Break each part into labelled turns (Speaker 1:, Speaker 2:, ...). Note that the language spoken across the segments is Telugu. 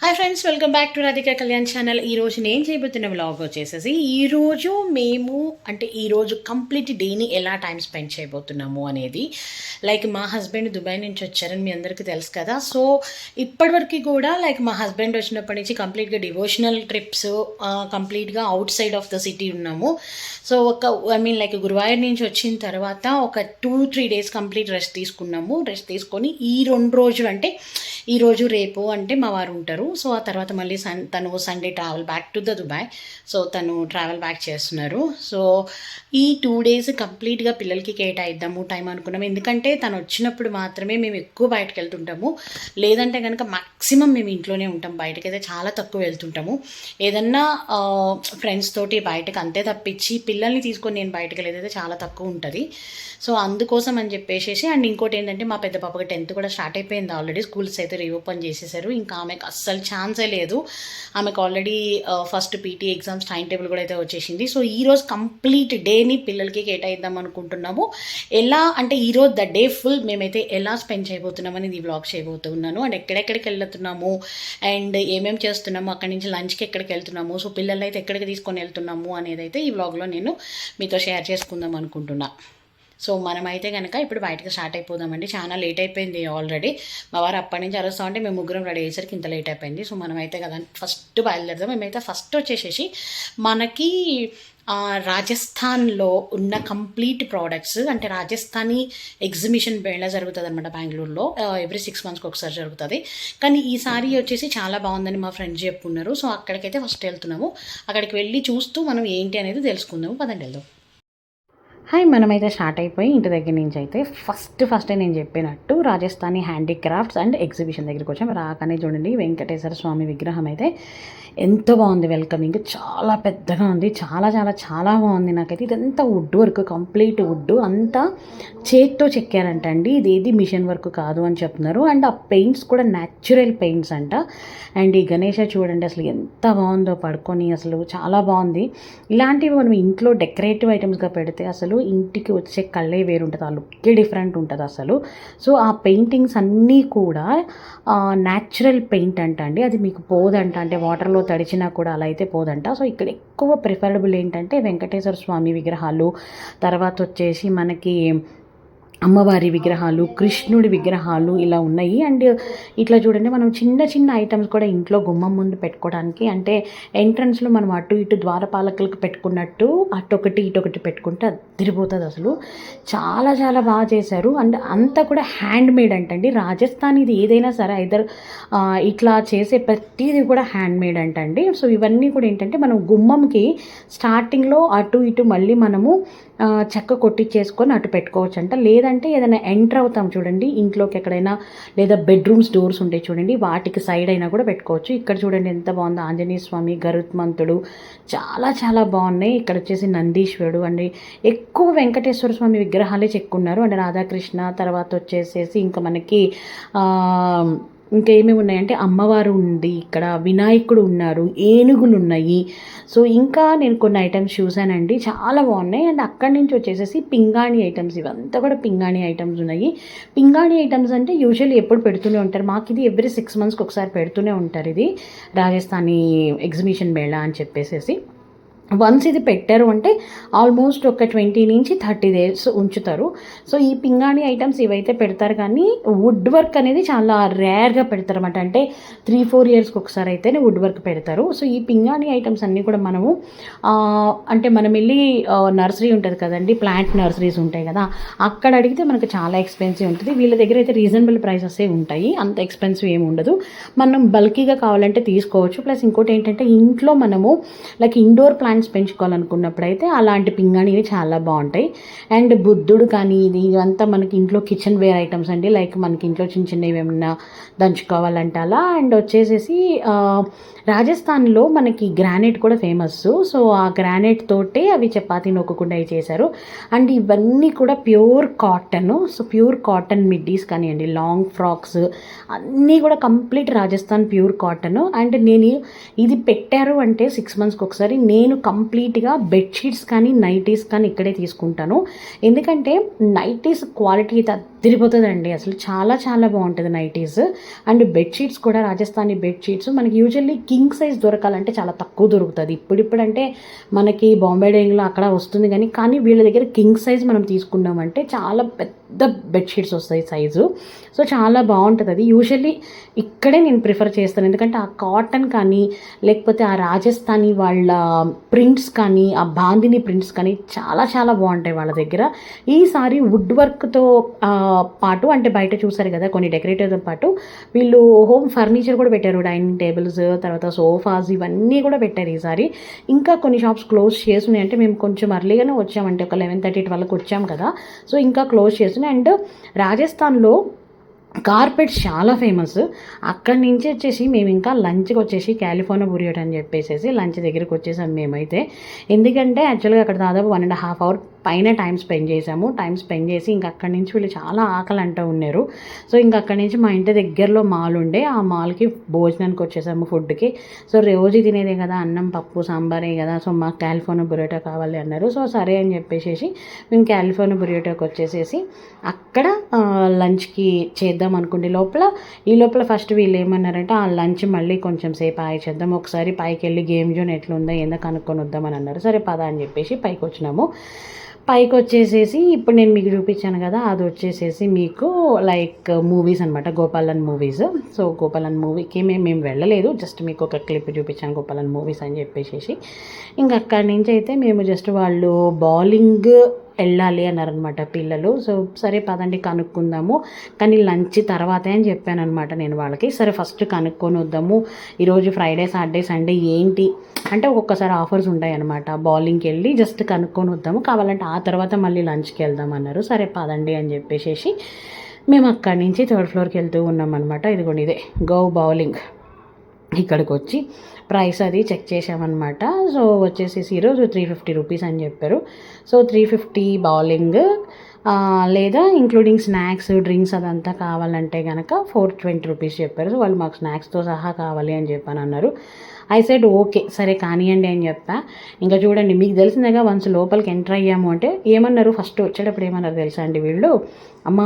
Speaker 1: Hi friends, welcome back to Radhika Kalyan channel. ఈరోజు నేను చేయబోతున్న వ్లాగ్ వచ్చేసేసి ఈరోజు మేము ఈరోజు కంప్లీట్ డేని ఎలా టైం స్పెండ్ చేయబోతున్నాము అనేది. మా హస్బెండ్ దుబాయ్ నుంచి వచ్చారని మీ అందరికీ తెలుసు కదా. సో ఇప్పటివరకు కూడా మా హస్బెండ్ వచ్చినప్పటి నుంచి కంప్లీట్గా డివోషనల్ ట్రిప్స్, కంప్లీట్గా out side of the city ఉన్నాము. సో గురువాయూర్ నుంచి వచ్చిన తర్వాత ఒక 2-3 డేస్ కంప్లీట్ రెస్ట్ తీసుకున్నాము. రెస్ట్ తీసుకొని ఈ 2 రోజులు ఈరోజు రేపు మా వారు ఉంటారు. సో ఆ తర్వాత మళ్ళీ తను Sunday travel back to the Dubai. So తను ట్రావెల్ బ్యాక్ చేస్తున్నారు. సో ఈ 2 డేస్ కంప్లీట్గా పిల్లలకి కేటాయిద్దాము టైం అనుకున్నాము. ఎందుకంటే తను వచ్చినప్పుడు మాత్రమే మేము ఎక్కువ బయటకు వెళ్తుంటాము. లేదంటే కనుక మ్యాక్సిమం మేము ఇంట్లోనే ఉంటాం. బయటకైతే చాలా తక్కువ వెళ్తుంటాము. ఏదన్నా ఫ్రెండ్స్ తోటి బయటకు అంతే తప్పించి పిల్లల్ని తీసుకొని నేను బయటకు వెళ్ళేదైతే చాలా తక్కువ ఉంటుంది. సో అందుకోసం అని చెప్పేసి అండ్ ఇంకోటి ఏంటంటే మా పెద్ద పాపకి 10th కూడా స్టార్ట్ అయిపోయింది. ఆల్రెడీ స్కూల్స్ అయితే రీఓపెన్ చేసేసారు. ఇంకా ఆమెకు అస్సలు ఛాన్సే లేదు. ఆమెకు already first PT exams time table కూడా అయితే వచ్చేసింది. సో ఈరోజు కంప్లీట్ డేని పిల్లలకి కేటాయిద్దాం అనుకుంటున్నాము. ఎలా అంటే ఈరోజు ద డే ఫుల్ మేమైతే ఎలా స్పెండ్ చేయబోతున్నామని ఇది వ్లాగ్ చేయబోతున్నాను. అండ్ ఎక్కడెక్కడికి వెళ్తున్నాము అండ్ ఏమేమి చేస్తున్నాము, అక్కడి నుంచి లంచ్కి ఎక్కడికి వెళ్తున్నాము, సో పిల్లలు అయితే ఎక్కడికి తీసుకొని వెళ్తున్నాము అనేది అయితే ఈ వ్లాగ్లో నేను మీతో షేర్ చేసుకుందాం అనుకుంటున్నా. సో మనమైతే కనుక ఇప్పుడు బయటకు స్టార్ట్ అయిపోదామండి. చాలా లేట్ అయిపోయింది ఆల్రెడీ. మా వారు అప్పటి నుంచి అరుస్తూ ఉంటే మేము ముగ్గురం రెడీ అయ్యేసరికి ఇంత లేట్ అయిపోయింది. సో మనమైతే కదా ఫస్ట్ బయలుదేరదాం. మేమైతే ఫస్ట్ వచ్చేసేసి మనకి రాజస్థాన్లో ఉన్న కంప్లీట్ ప్రోడక్ట్స్ అంటే రాజస్థానీ ఎగ్జిబిషన్ మేళా జరుగుతుంది అనమాట బెంగళూరులో. ఎవ్రీ 6 monthsకి ఒకసారి జరుగుతుంది. కానీ ఈసారి వచ్చేసి చాలా బాగుందని మా ఫ్రెండ్స్ చెప్పుకున్నారు. సో అక్కడికైతే ఫస్ట్ వెళ్తున్నాము. అక్కడికి వెళ్ళి చూస్తూ మనం ఏంటి అనేది తెలుసుకుందాము. పదండి వెళ్దాం. మనమైతే స్టార్ట్ అయిపోయి ఇంటి దగ్గర నుంచి అయితే ఫస్ట్ నేను చెప్పినట్టు రాజస్థానీ హ్యాండీక్రాఫ్ట్స్ అండ్ ఎగ్జిబిషన్ దగ్గరికి వచ్చాం. రాగానే చూడండి వెంకటేశ్వర స్వామి విగ్రహం అయితే ఎంత బాగుంది. వెల్కమింగ్ చాలా పెద్దగా ఉంది. చాలా చాలా చాలా బాగుంది. నాకైతే ఇదంతా వుడ్ వర్క్, కంప్లీట్ వుడ్ అంతా చేత్తో చెక్కారంట అండి. ఇదేది మిషన్ వర్క్ కాదు అని చెప్తున్నారు. అండ్ ఆ పెయింట్స్ కూడా న్యాచురల్ పెయింట్స్ అంట. అండ్ ఈ గణేష చూడండి అసలు ఎంత బాగుందో పడుకొని, అసలు చాలా బాగుంది. ఇలాంటివి మనం ఇంట్లో డెకరేటివ్ ఐటమ్స్గా పెడితే అసలు ఇంటికి వచ్చే కళ్ళే వేరు ఉంటుంది. ఆ లుక్కే డిఫరెంట్ ఉంటుంది అసలు. సో ఆ పెయింటింగ్స్ అన్నీ కూడా న్యాచురల్ పెయింట్ అండి. అది మీకు పోదంట, అంటే వాటర్లో తడిచినా కూడా అలా అయితే పోదంట. సో ఇక్కడ ఎక్కువ ప్రిఫరబుల్ ఏంటంటే వెంకటేశ్వర స్వామి విగ్రహాలు, తర్వాత వచ్చేసి మనకి అమ్మవారి విగ్రహాలు, కృష్ణుడి విగ్రహాలు ఇలా ఉన్నాయి. అండ్ ఇట్లా చూడండి మనం చిన్న చిన్న ఐటమ్స్ కూడా ఇంట్లో గుమ్మం ముందు పెట్టుకోవడానికి, అంటే ఎంట్రన్స్లో మనం అటు ఇటు ద్వారపాలకులకు పెట్టుకున్నట్టు అటొకటి ఇటొకటి పెట్టుకుంటే తిరిగిపోతుంది. అసలు చాలా చాలా బాగా చేశారు. అండ్ అంతా కూడా హ్యాండ్ మేడ్ అంటండి. రాజస్థాన్ ఇది ఏదైనా సరే ఐదర్ ఇట్లా చేసే ప్రతిదీ కూడా హ్యాండ్ మేడ్ అంటండి. సో ఇవన్నీ కూడా ఏంటంటే మనం గుమ్మంకి స్టార్టింగ్లో అటు ఇటు మళ్ళీ మనము చెక్క కొట్టించేసుకొని అటు పెట్టుకోవచ్చు అంట. లేదంటే ఏదైనా ఎంటర్ అవుతాం చూడండి ఇంట్లోకి ఎక్కడైనా, లేదా బెడ్రూమ్స్ డోర్స్ ఉంటాయి చూడండి, వాటికి సైడ్ అయినా కూడా పెట్టుకోవచ్చు. ఇక్కడ చూడండి ఎంత బాగుందో. ఆంజనేయ స్వామి, గరుత్మంతుడు చాలా చాలా బాగున్నాయి. ఇక్కడ వచ్చేసి నందీశ్వరుడు అండి. ఎక్కువ వెంకటేశ్వర స్వామి విగ్రహాలే చెక్కున్నారు. అంటే రాధాకృష్ణ, తర్వాత వచ్చేసేసి ఇంకా మనకి ఇంకా ఏమేమి ఉన్నాయంటే అమ్మవారు ఉంది, ఇక్కడ వినాయకుడు ఉన్నారు, ఏనుగులు ఉన్నాయి. సో ఇంకా నేను కొన్ని ఐటమ్స్ చూసానండి, చాలా బాగున్నాయి. అండ్ అక్కడి నుంచి వచ్చేసేసి పింగాణి ఐటమ్స్, ఇవంతా కూడా పింగాణి ఐటమ్స్ ఉన్నాయి. పింగాణి ఐటమ్స్ అంటే యూజువల్లీ ఎప్పుడు పెడుతూనే ఉంటారు. మాకు ఇది ఎవ్రీ 6 monthsకి ఒకసారి పెడుతూనే ఉంటారు. ఇది రాజస్థానీ ఎగ్జిబిషన్ మేళా అని చెప్పేసి వన్స్ ఇది పెట్టారు అంటే ఆల్మోస్ట్ ఒక 20 నుంచి 30 days ఉంచుతారు. సో ఈ పింగాణి ఐటమ్స్ ఇవైతే పెడతారు, కానీ వుడ్ వర్క్ అనేది చాలా రేర్గా పెడతారు అన్నమాట. అంటే 3-4 yearsకి ఒకసారి అయితేనే వుడ్ వర్క్ పెడతారు. సో ఈ పింగాణి ఐటమ్స్ అన్నీ కూడా మనము అంటే మనం వెళ్ళి నర్సరీ ఉంటుంది కదండి, ప్లాంట్ నర్సరీస్ ఉంటాయి కదా, అక్కడ అడిగితే మనకు చాలా ఎక్స్పెన్సివ్ ఉంటుంది. వీళ్ళ దగ్గర అయితే రీజనబుల్ ప్రైసెసే ఉంటాయి, అంత ఎక్స్పెన్సివ్ ఏమి ఉండదు. మనం బల్కీగా కావాలంటే తీసుకోవచ్చు. ప్లస్ ఇంకోటి ఏంటంటే ఇంట్లో మనము ఇండోర్ ప్లాంట్స్ పెంచుకోవాలనుకున్నప్పుడు అయితే అలాంటి పింగాణివి చాలా బాగుంటాయి. అండ్ బుద్ధుడు కానీ ఇదంతా మనకి ఇంట్లో కిచెన్ వేర్ ఐటమ్స్ అండి. మనకి ఇంట్లో చిన్న చిన్నవి ఏమన్నా దంచుకోవాలంటే అలా. అండ్ వచ్చేసేసి రాజస్థాన్లో మనకి గ్రానైట్ కూడా ఫేమస్. సో ఆ గ్రానైట్ తోటే అవి చపాతీ నొక్కకుండా అవి చేశారు. అండ్ ఇవన్నీ కూడా pure cotton. So pure cotton middies కానివ్వండి, లాంగ్ ఫ్రాక్స్ అన్నీ కూడా complete Rajasthan pure cotton. And నేను ఇది పెట్టారు అంటే 6 monthsకి ఒకసారి నేను కంప్లీట్గా బెడ్షీట్స్ కానీ నైటీస్ కానీ ఇక్కడే తీసుకుంటాను. ఎందుకంటే నైటీస్ క్వాలిటీ తిరిగిపోతుందండి, అసలు చాలా చాలా బాగుంటుంది నైటీస్. అండ్ బెడ్షీట్స్ కూడా రాజస్థానీ బెడ్షీట్స్ మనకి యూజువల్లీ కింగ్ సైజ్ దొరకాలంటే చాలా తక్కువ దొరుకుతుంది. ఇప్పుడంటే మనకి బాంబే డైయింగ్లో అక్కడ వస్తుంది, కానీ వీళ్ళ దగ్గర కింగ్ సైజ్ మనం తీసుకున్నామంటే చాలా పెద్ద బెడ్షీట్స్ వస్తాయి సైజు. సో చాలా బాగుంటుంది అది. యూజువల్లీ ఇక్కడే నేను ప్రిఫర్ చేస్తాను, ఎందుకంటే ఆ కాటన్ కానీ లేకపోతే ఆ రాజస్థానీ వాళ్ళ ప్రింట్స్ కానీ ఆ బాందిని ప్రింట్స్ కానీ చాలా చాలా బాగుంటాయి వాళ్ళ దగ్గర. ఈసారి వుడ్ వర్క్తో పాటు, అంటే బయట చూసారు కదా కొన్ని డెకరేటివ్తో పాటు వీళ్ళు హోమ్ ఫర్నిచర్ కూడా పెట్టారు. డైనింగ్ టేబుల్స్, తర్వాత సోఫాస్, ఇవన్నీ కూడా పెట్టారు ఈసారి. ఇంకా కొన్ని షాప్స్ క్లోజ్ చేస్తున్నాయి, అంటే మేము కొంచెం అర్లీగానే వచ్చామంటే ఒక 11:30 12కి వచ్చాం కదా, సో ఇంకా క్లోజ్ చేస్తున్నాయి. అండ్ రాజస్థాన్లో కార్పెట్స్ చాలా ఫేమస్. అక్కడి నుంచి వచ్చేసి మేము ఇంకా లంచ్కి వచ్చేసి కాలిఫోర్నియా బురియోట్ అని చెప్పేసి లంచ్ దగ్గరికి వచ్చేసాం మేమైతే. ఎందుకంటే యాక్చువల్గా అక్కడ దాదాపు 1.5 hour పైన టైం స్పెండ్ చేసి ఇంక అక్కడి నుంచి వీళ్ళు చాలా ఆకలి అంటూ ఉన్నారు. సో ఇంక అక్కడి నుంచి మా ఇంటి దగ్గరలో మాల్ ఉండే, ఆ మాల్కి భోజనానికి వచ్చేసాము ఫుడ్కి. సో రోజు తినేదే కదా, అన్నం పప్పు సాంబారే కదా, సో మాకు కాలిఫోర్నియా బురియోటా కావాలి అన్నారు. సో సరే అని చెప్పేసి మేము కాలిఫోర్నియా బురియోటాకి వచ్చేసేసి అక్కడ లంచ్కి చేద్దాం అనుకుంటే ఈ లోపల ఫస్ట్ వీళ్ళు ఏమన్నారంటే ఆ లంచ్ మళ్ళీ కొంచెం సేపు ఆగి చేద్దాం, ఒకసారి పైకి వెళ్ళి గేమ్ జోన్ ఎట్లుందో ఏందో కనుక్కొని వద్దామని అన్నారు. సరే పద అని చెప్పేసి పైకి వచ్చినాము. పైకి వచ్చేసేసి ఇప్పుడు నేను మీకు చూపించాను కదా, అది వచ్చేసేసి మీకు లైక్ మూవీస్ అనమాట, గోపాలన్ మూవీస్. సో గోపాలన్ మూవీకి మేము వెళ్ళలేదు, జస్ట్ మీకు ఒక క్లిప్ చూపించాను గోపాలన్ మూవీస్ అని చెప్పేసి. ఇంకా అక్కడి నుంచి అయితే మేము జస్ట్ వాళ్ళు బౌలింగ్ వెళ్ళాలి అన్నారనమాట పిల్లలు. సో సరే పదండి కనుక్కుందాము, కానీ లంచ్ తర్వాతే అని చెప్పాను అనమాట నేను వాళ్ళకి. సరే ఫస్ట్ కనుక్కొని వద్దాము, ఈరోజు ఫ్రైడే సాటర్డే సండే ఏంటి అంటే ఒక్కొక్కసారి ఆఫర్స్ ఉంటాయి అనమాట. బౌలింగ్కి వెళ్ళి జస్ట్ కనుక్కొని వద్దాము, కావాలంటే ఆ తర్వాత మళ్ళీ లంచ్కి వెళ్దాం అన్నారు. సరే పదండి అని చెప్పేసి మేము అక్కడి నుంచి 3rd floorకి వెళ్తూ ఉన్నాం అనమాట. ఇదిగోండి ఇదే గో బౌలింగ్. ఇక్కడికి వచ్చి ప్రైస్ అది చెక్ చేసామన్నమాట. సో వచ్చేసేసి ఈరోజు 350 రూపీస్ అని చెప్పారు. సో 350 బౌలింగ్, లేదా ఇంక్లూడింగ్ స్నాక్స్ డ్రింక్స్ అదంతా కావాలంటే కనుక 420 రూపీస్ చెప్పారు. సో వాళ్ళు మాకు స్నాక్స్తో సహా కావాలి అని చెప్పని అన్నారు. ఐ సెడ్ ఓకే సరే కానివ్వండి అని చెప్పా. ఇంకా చూడండి మీకు తెలిసిందేగా, వన్స్ లోపలికి ఎంటర్ అయ్యాము అంటే ఏమన్నారు, ఫస్ట్ వచ్చేటప్పుడు ఏమన్నారు తెలుసా అండి వీళ్ళు, అమ్మ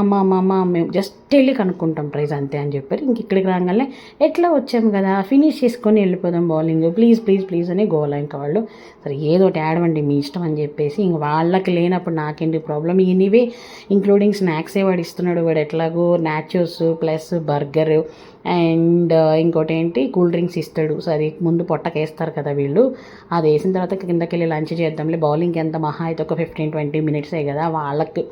Speaker 1: మేము జస్ట్ వెళ్ళి కనుక్కుంటాం ప్రైస్ అంతే అని చెప్పారు. ఇంక ఇక్కడికి రాగానే ఎట్లా వచ్చాము కదా ఫినిష్ చేసుకొని వెళ్ళిపోదాం బౌలింగ్, ప్లీజ్ అని గోలా. ఇంకా వాళ్ళు సరే ఏదో ఒకటి ఆడవండి మీ ఇష్టం అని చెప్పేసి, ఇంక వాళ్ళకి లేనప్పుడు నాకేంటి ప్రాబ్లం, ఎనీవే ఇంక్లూడింగ్ స్నాక్సే వాడు ఇస్తున్నాడు, వాడు ఎట్లాగో నాచోస్ ప్లస్ బర్గర్ అండ్ ఇంకోటి ఏంటి కూల్ డ్రింక్స్ ఇస్తాడు. సో అది ముందు పొట్టకేస్తారు కదా వీళ్ళు, అది వేసిన తర్వాత కిందకి వెళ్ళి లంచ్ చేద్దాంలే, బౌలింగ్కి ఎంత మహా అయితే ఒక 15-20 మినిట్సే కదా, వాళ్ళకి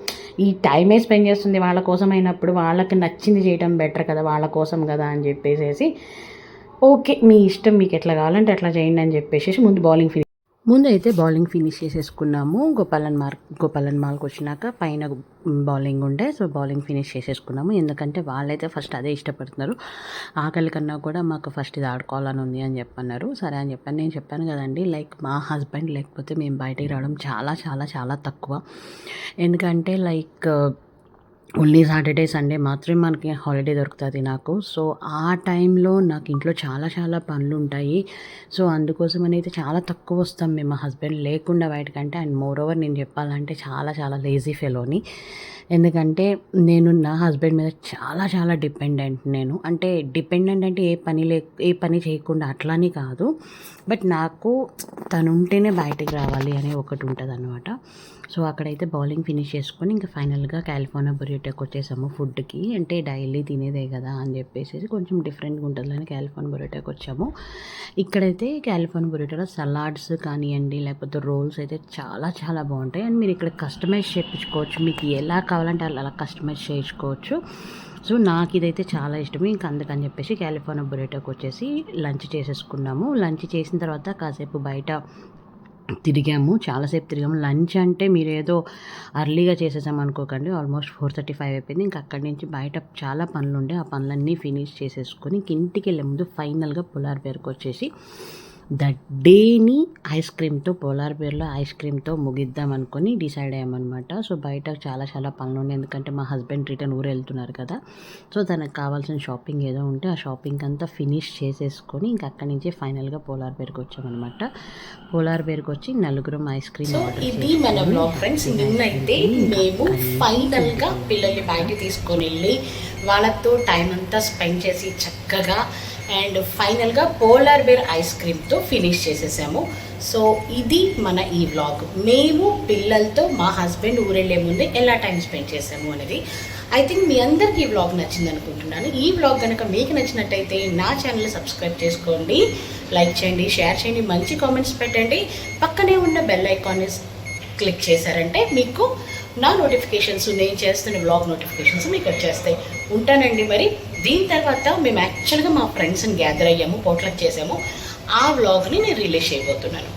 Speaker 1: ఈ టైమే స్పెండ్ చేస్తుంది వాళ్ళ కోసం అయినప్పుడు వాళ్ళకి నచ్చింది చేయడం బెటర్ కదా, వాళ్ళ కోసం కదా అని చెప్పేసి ఓకే మీ ఇష్టం, మీకు ఎట్లా కావాలంటే అట్లా చేయండి అని చెప్పేసి ముందు అయితే బౌలింగ్ ఫినిష్ చేసేసుకున్నాము. గోపాలన్ మాల్కి వచ్చినాక పైన బౌలింగ్ ఉండే, సో బౌలింగ్ ఫినిష్ చేసేసుకున్నాము. ఎందుకంటే వాళ్ళైతే ఫస్ట్ అదే ఇష్టపడుతున్నారు, ఆకలి కన్నా కూడా మాకు ఫస్ట్ ఇది ఆడుకోవాలని ఉంది అని చెప్పన్నారు. సరే అని చెప్పాను. నేను చెప్పాను కదండి, లైక్ మా హస్బెండ్ లేకపోతే మేము బయటికి రావడం చాలా చాలా చాలా తక్కువ. ఎందుకంటే లైక్ ఓన్లీ సాటర్డే సండే మాత్రమే మనకి హాలిడే దొరుకుతుంది నాకు. సో ఆ టైంలో నాకు ఇంట్లో చాలా చాలా పనులు ఉంటాయి. సో అందుకోసం అయితే చాలా తక్కువ వస్తాం మేము మా హస్బెండ్ లేకుండా బయటకంటే. అండ్ మోర్ ఓవర్ నేను చెప్పాలంటే చాలా చాలా లేజీ ఫెలోని, ఎందుకంటే నేను నా హస్బెండ్ మీద చాలా చాలా డిపెండెంట్. నేను అంటే డిపెండెంట్ అంటే ఏ పని చేయకుండా అట్లానే కాదు, బట్ నాకు తను ఉంటేనే బయటకు రావాలి అనే ఒకటి ఉంటుంది అనమాట. సో అక్కడైతే బౌలింగ్ ఫినిష్ చేసుకొని ఇంకా ఫైనల్గా కాలిఫోర్నియా బురియోటాకి వచ్చేసాము ఫుడ్కి. అంటే డైలీ తినేదే కదా అని చెప్పేసి కొంచెం డిఫరెంట్గా ఉంటుందని కాలిఫోర్నియా బురియోటాకి వచ్చాము. ఇక్కడైతే కాలిఫోర్నియా బురియోటాలో సలాడ్స్ కానివ్వండి లేకపోతే రోల్స్ అయితే చాలా చాలా బాగుంటాయి. అండ్ మీరు ఇక్కడ కస్టమైజ్ చేయించుకోవచ్చు, మీకు ఎలా కావాలంటే అలా కస్టమైజ్ చేయించుకోవచ్చు. సో నాకు ఇదైతే చాలా ఇష్టం. ఇంకా అందుకని చెప్పేసి కాలిఫోర్నియా బురియోటాకి వచ్చేసి లంచ్ చేసేసుకున్నాము. లంచ్ చేసిన తర్వాత కాసేపు బయట చాలాసేపు తిరిగాము. లంచ్ అంటే మీరు ఏదో అర్లీగా చేసేసాం అనుకోకండి, ఆల్మోస్ట్ 4:35 అయిపోయింది. ఇంకా అక్కడి నుంచి బయట చాలా పనులు ఉండే, ఆ పనులన్నీ ఫినిష్ చేసేసుకొని ఇంటికి వెళ్ళే ముందు ఫైనల్గా పులార్ బేర్కి వచ్చేసి దట్ డేని ఐస్ క్రీమ్తో, పోలార్ బేర్లో ఐస్ క్రీమ్తో ముగిద్దాం అనుకొని డిసైడ్ అయ్యామన్నమాట. సో బయట చాలా చాలా పనులు ఉన్నాయి, ఎందుకంటే మా హస్బెండ్ రిటర్న్ ఊరు వెళ్తున్నారు కదా. సో తనకు కావాల్సిన షాపింగ్ ఏదో ఉంటే ఆ షాపింగ్ అంతా ఫినిష్ చేసేసుకొని ఇంకా అక్కడి నుంచి ఫైనల్గా పోలార్ బేర్కి వచ్చామన్నమాట. పోలార్ బేర్కి వచ్చి నలుగురం ఐస్ క్రీమ్. సో ఇది మన బ్లాగ్ ఫ్రెండ్స్. నిన్నైతే మేము ఫైనల్గా పిల్లల్ని బయటికి తీసుకొని వెళ్ళి వాళ్ళతో టైం అంతా స్పెండ్ చేసి చక్కగా అండ్ ఫైనల్గా పోలార్ బేర్ ఐస్ క్రీమ్తో ఫినిష్ చేసేసాము. సో ఇది మన ఈ వ్లాగ్. మేము పిల్లలతో మా హస్బెండ్ ఊరెళ్ళే ముందే ఎలా టైం స్పెండ్ చేసాము అనేది. ఐ థింక్ మీ అందరికీ ఈ వ్లాగ్ నచ్చింది అనుకుంటున్నాను. ఈ వ్లాగ్ కనుక మీకు నచ్చినట్టయితే నా ఛానల్ సబ్స్క్రైబ్ చేసుకోండి, లైక్ చేయండి, షేర్ చేయండి, మంచి కామెంట్స్ పెట్టండి. పక్కనే ఉన్న బెల్ ఐకాన్ని క్లిక్ చేశారంటే మీకు నా నోటిఫికేషన్స్, నేను చేస్తున్న వ్లాగ్ నోటిఫికేషన్స్ మీకు వచ్చేస్తాయి. ఉంటానండి మరి. దీని తర్వాత మేము యాక్చువల్గా మా ఫ్రెండ్స్ని గ్యాదర్ అయ్యాము, పోట్లక్ చేసాము. ఆ వ్లాగ్ని నేను రిలీజ్ చేయబోతున్నాను.